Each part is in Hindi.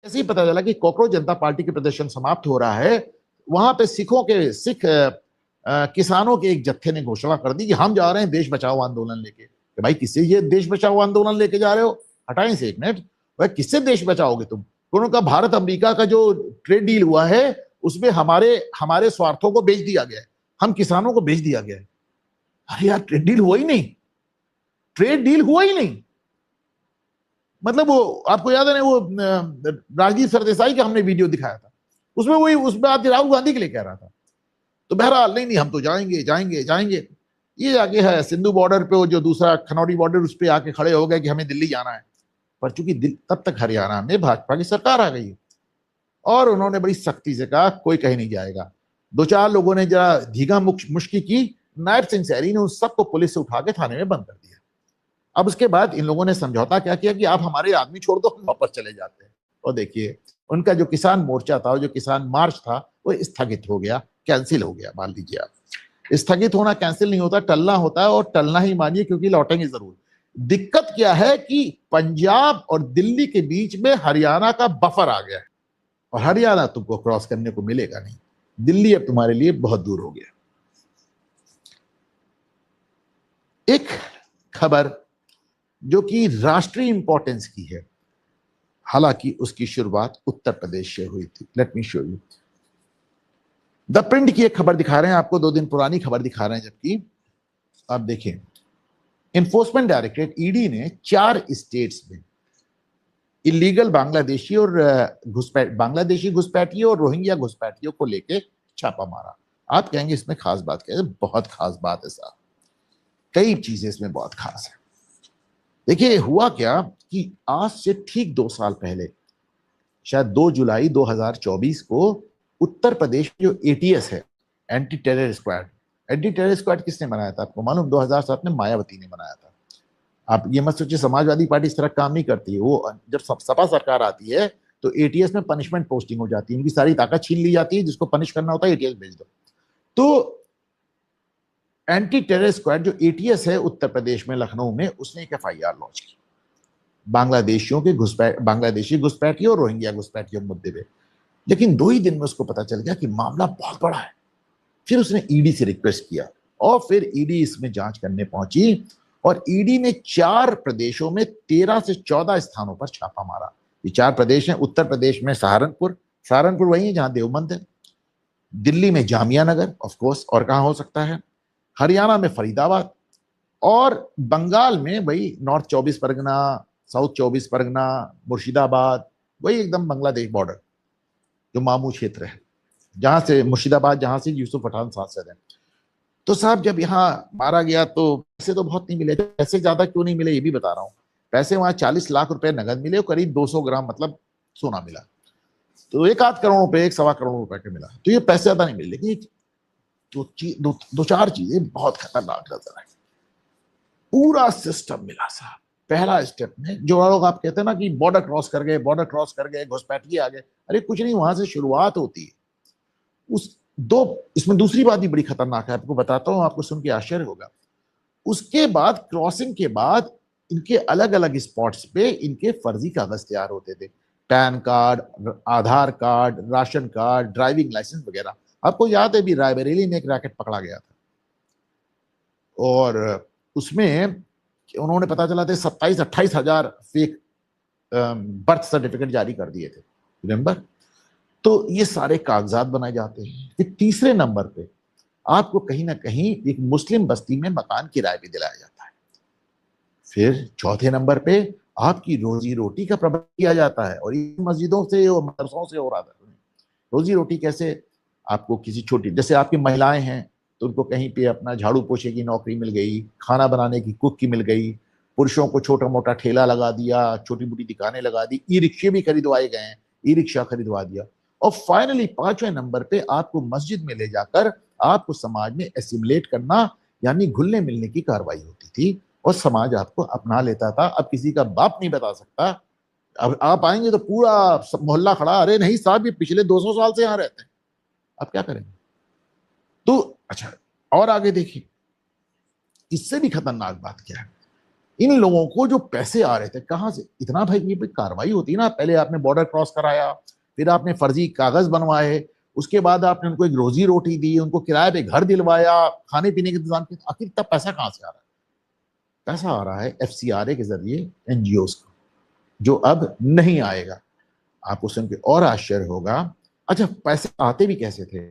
ऐसे ही पता चला कि कॉकरोच जनता पार्टी के प्रदर्शन समाप्त हो रहा है, वहां पे सिख किसानों के एक जत्थे ने घोषणा कर दी कि हम जा रहे हैं देश बचाओ आंदोलन लेके। कि भाई किससे ये देश बचाओ आंदोलन लेके जा रहे हो? हटाएं से एक मिनट, भाई किससे देश बचाओगे तुम? उन्होंने कहा भारत अमेरिका का जो ट्रेड डील हुआ है उसमें हमारे हमारे स्वार्थों को बेच दिया गया है, हम किसानों को बेच दिया गया है। अरे यार, ट्रेड डील हुआ ही नहीं, ट्रेड डील हुआ ही नहीं। मतलब वो आपको याद है ना, वो राजदीप सरदेसाई का हमने वीडियो दिखाया था, उसमें वही उसमें आती राहुल गांधी के लिए कह रहा था। तो बहरहाल नहीं नहीं हम तो जाएंगे जाएंगे जाएंगे। ये आगे है सिंधु बॉर्डर पे, वो जो दूसरा खनौरी बॉर्डर, उस पर आके खड़े हो गए कि हमें दिल्ली जाना है। पर चूंकि तब तक हरियाणा में भाजपा की सरकार आ गई है और उन्होंने बड़ी सख्ती से कहा कोई कहीं नहीं जाएगा। दो चार लोगों ने जरा धीगा मुश्की की, नायब सिंह सैनी ने उन सबको पुलिस से उठा के थाने में बंद कर दिया। अब उसके बाद इन लोगों ने समझौता क्या किया कि आप हमारे आदमी छोड़ दो, हम वापस चले जाते हैं। और देखिए उनका जो किसान मोर्चा था, जो किसान मार्च था, वो स्थगित हो गया, कैंसिल हो गया। मान लीजिए आप, स्थगित होना कैंसिल नहीं होता, टलना होता है, और टलना ही मानिए क्योंकि लौटेंगे जरूर। दिक्कत क्या है कि पंजाब और दिल्ली के बीच में हरियाणा का बफर आ गया है और हरियाणा तुमको क्रॉस करने को मिलेगा नहीं। दिल्ली अब तुम्हारे लिए बहुत दूर हो गया। एक खबर जो कि राष्ट्रीय इंपॉर्टेंस की है, हालांकि उसकी शुरुआत उत्तर प्रदेश से हुई थी। Let me show you. The print की एक खबर दिखा रहे हैं आपको, 2 दिन पुरानी खबर दिखा रहे हैं, जबकि आप देखें इन्फोर्समेंट डायरेक्टरेट ईडी ने 4 स्टेट्स में इलीगल बांग्लादेशी घुसपैठियों और रोहिंग्या घुसपैठियों को लेके छापा मारा। आप कहेंगे इसमें खास बात क्या है? बहुत खास बात है साहब, कई चीजें इसमें बहुत खास है। देखिए हुआ क्या कि आज से ठीक 2 साल पहले, शायद 2 जुलाई 2024 को, उत्तर प्रदेश जो एटीएस है, एंटी टेरर स्क्वाड किसने बनाया था आपको मालूम? 2007 में मायावती ने बनाया था। आप ये मत सोचिए समाजवादी पार्टी इस तरह काम नहीं करती है। वो जब सपा सरकार आती है तो एटीएस में पनिशमेंट पोस्टिंग हो जाती है, इनकी सारी ताकत छीन ली जाती है, जिसको पनिश करना होता है एटीएस भेज दो। तो एंटी टेरर स्क्वाड जो एटीएस है उत्तर प्रदेश में, लखनऊ में, उसने एक एफआईआर लॉन्च की बांग्लादेशी घुसपैठियों और रोहिंग्या घुसपैठियों मुद्दे पे। लेकिन 2 ही दिन में उसको पता चल गया कि मामला बहुत बड़ा है। फिर उसने ईडी से रिक्वेस्ट किया और फिर ईडी इसमें जांच करने पहुंची और ईडी ने 4 प्रदेशों में 13 से 14 स्थानों पर छापा मारा। ये 4 प्रदेश हैं। उत्तर प्रदेश में सहारनपुर वही है जहां देवबंद है। दिल्ली में जामिया नगर, ऑफ कोर्स, और कहां हो सकता है? हरियाणा में फरीदाबाद, और बंगाल में वही नॉर्थ 24 परगना, साउथ 24 परगना, मुर्शिदाबाद, वही एकदम बांग्लादेश बॉर्डर जो मामू क्षेत्र है, जहां से मुर्शिदाबाद, जहां से यूसुफ पठान सांसद है। तो साहब जब यहाँ मारा गया तो पैसे तो बहुत नहीं मिले। पैसे ज्यादा क्यों नहीं मिले ये भी बता रहा हूँ। पैसे वहां 40 लाख रुपए नगद मिले और करीब 200 ग्राम मतलब सोना मिला। तो 1 आध करोड़ रुपए, 1 सवा करोड़ रुपए के मिला। तो ये पैसे ज्यादा नहीं मिले, लेकिन दो चार चीजें बहुत खतरनाक नजर आई। पूरा सिस्टम मिला साहब। पहला स्टेप में जो लोग आप कहते हैं ना कि बॉर्डर क्रॉस कर गए घुसपैठिए आ गए, अरे कुछ नहीं, वहां से शुरुआत होती है। इसमें दूसरी बात भी बड़ी खतरनाक है, आपको बताता हूं, आपको सुन के आश्चर्य होगा। उसके बाद क्रॉसिंग के बाद इनके अलग अलग स्पॉट्स पे इनके फर्जी कागज तैयार होते थे, PAN card, Aadhaar card, ration card, driving licence वगैरह। आपको याद है भी रायबरेली में एक रैकेट पकड़ा गया था और उसमें उन्होंने पता चला था 27-28 हजार फेक बर्थ सर्टिफिकेट जारी कर दिए थे, रिमेंबर? तो ये सारे कागजात बनाए जाते हैं। फिर तीसरे नंबर पे आपको कहीं ना कहीं एक मुस्लिम बस्ती में मकान किराए पे दिलाया जाता है। फिर चौथे नंबर पे आपकी रोजी रोटी का प्रबंध किया जाता है, और ये मस्जिदों से और मदरसों से हो रहा था। रोजी रोटी कैसे? आपको किसी छोटी, जैसे आपकी महिलाएं हैं तो उनको कहीं पे अपना झाड़ू पोछे की नौकरी मिल गई, खाना बनाने की कुक की मिल गई, पुरुषों को छोटा मोटा ठेला लगा दिया, छोटी मोटी दुकानें लगा दी, ई रिक्शे भी खरीदवाए गए हैं, ई रिक्शा खरीदवा दिया। और फाइनली 5वें नंबर पे आपको मस्जिद में ले जाकर आपको समाज में एसिमुलेट करना, यानी घुलने मिलने की कार्रवाई होती थी और समाज आपको अपना लेता था। अब किसी का बाप नहीं बता सकता। अब आप आएंगे तो पूरा मोहल्ला खड़ा, अरे नहीं साहब ये पिछले 200 साल से यहां रहते हैं। आप क्या करेंगे? तो अच्छा, और आगे देखिए, इससे भी खतरनाक बात क्या है। इन लोगों को जो पैसे आ रहे थे कहां से, इतना भाई ये कार्रवाई होती ना, पहले आपने बॉर्डर क्रॉस कराया, फिर आपने फर्जी कागज बनवाए, उसके बाद आपने उनको एक रोजी रोटी दी, उनको किराए पे घर दिलवाया, खाने पीने के इंतजाम किया, आखिर इतना पैसा कहां से आ रहा है? पैसा आ रहा है FCRA के जरिए NGOs को, जो अब नहीं आएगा। आपको सुन के और आश्चर्य होगा, अच्छा पैसे आते भी कैसे थे?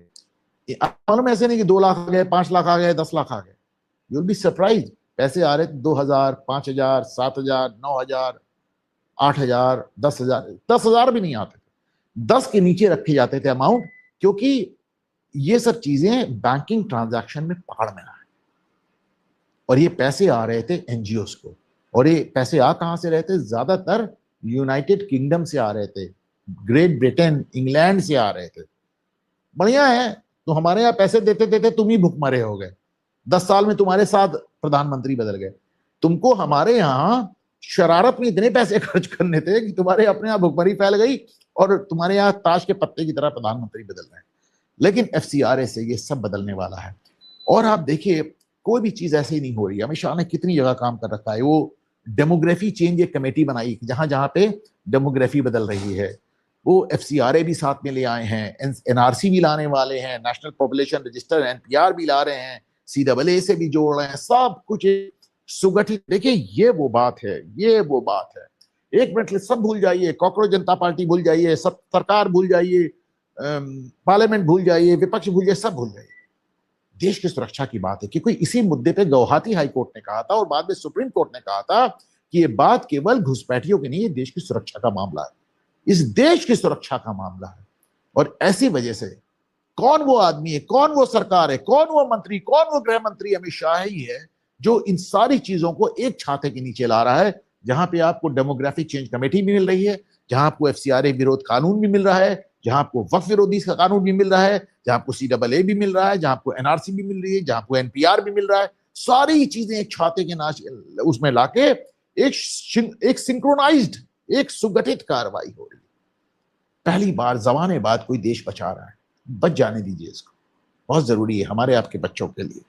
मालूम ऐसे नहीं कि 2 लाख आ गए, 5 लाख आ गए, 10 लाख आ गए। यू विल बी सरप्राइज, पैसे आ रहे थे 2000, 5000, 7000, 9000, 8000, 10,000, 10,000 भी नहीं आते थे, 10 के नीचे रखे जाते थे अमाउंट, क्योंकि ये सब चीजें बैंकिंग ट्रांजैक्शन में पकड़ में आए और ये पैसे आ रहे थे NGOs को। और ये पैसे आ कहां से रहे थे? ज्यादातर यूनाइटेड किंगडम से आ रहे थे, ग्रेट ब्रिटेन, इंग्लैंड से आ रहे थे। बढ़िया है, तो हमारे यहाँ पैसे देते देते तुम ही भुखमरे हो गए, 10 साल में तुम्हारे साथ प्रधानमंत्री बदल गए। तुमको हमारे यहाँ शरारत में इतने पैसे खर्च करने थे कि तुम्हारे अपने यहाँ भुखमरी फैल गई और तुम्हारे यहाँ ताश के पत्ते की तरह प्रधानमंत्री बदल रहे हैं। लेकिन FCRA से ये सब बदलने वाला है। और आप देखिए, कोई भी चीज ऐसे ही नहीं हो रही है। अमित शाह ने कितनी जगह काम कर रखा है, वो डेमोग्राफी चेंज एक कमेटी बनाई, जहां जहां पे डेमोग्राफी बदल रही है, वो FCRA भी साथ में ले आए हैं, NRC भी लाने वाले हैं, नेशनल पॉपुलेशन रजिस्टर NPR भी ला रहे हैं, CAA से भी जोड़ रहे हैं, सब कुछ सुगठित। देखिए ये वो बात है, ये वो बात है। एक मिनट सब भूल जाइए, कॉकरोच जनता पार्टी भूल जाइए, सब सरकार भूल जाइए, पार्लियामेंट भूल जाइए, विपक्ष भूल जाइए, सब भूल जाइए। देश की सुरक्षा की बात है कि कोई इसी मुद्दे पे गुवाहाटी हाई कोर्ट ने कहा था और बाद में सुप्रीम कोर्ट ने कहा था कि ये बात केवल घुसपैठियों की नहीं, ये देश की सुरक्षा का मामला है, इस देश की सुरक्षा का मामला है। और ऐसी वजह से कौन वो आदमी है, कौन वो सरकार है, कौन वो मंत्री, कौन वो गृह मंत्री? अमित शाह ही है जो इन सारी चीजों को एक छाते के नीचे ला रहा है, जहां पे आपको डेमोग्राफिक चेंज कमेटी भी मिल रही है, जहां आपको FCRA विरोध कानून भी मिल रहा है, जहां आपको वक्फ विरोधी का कानून भी मिल रहा है, जहां आपको CAA भी मिल रहा है, जहां आपको NRC भी मिल रही है, जहां आपको NPR भी मिल रहा है। सारी चीजें एक छाते के नाच उसमें लाके एक सिंक्रोनाइज्ड, एक सुगठित कार्रवाई हो रही है। पहली बार जमाने बाद कोई देश बचा रहा है, बच जाने दीजिए इसको, बहुत जरूरी है हमारे आपके बच्चों के लिए।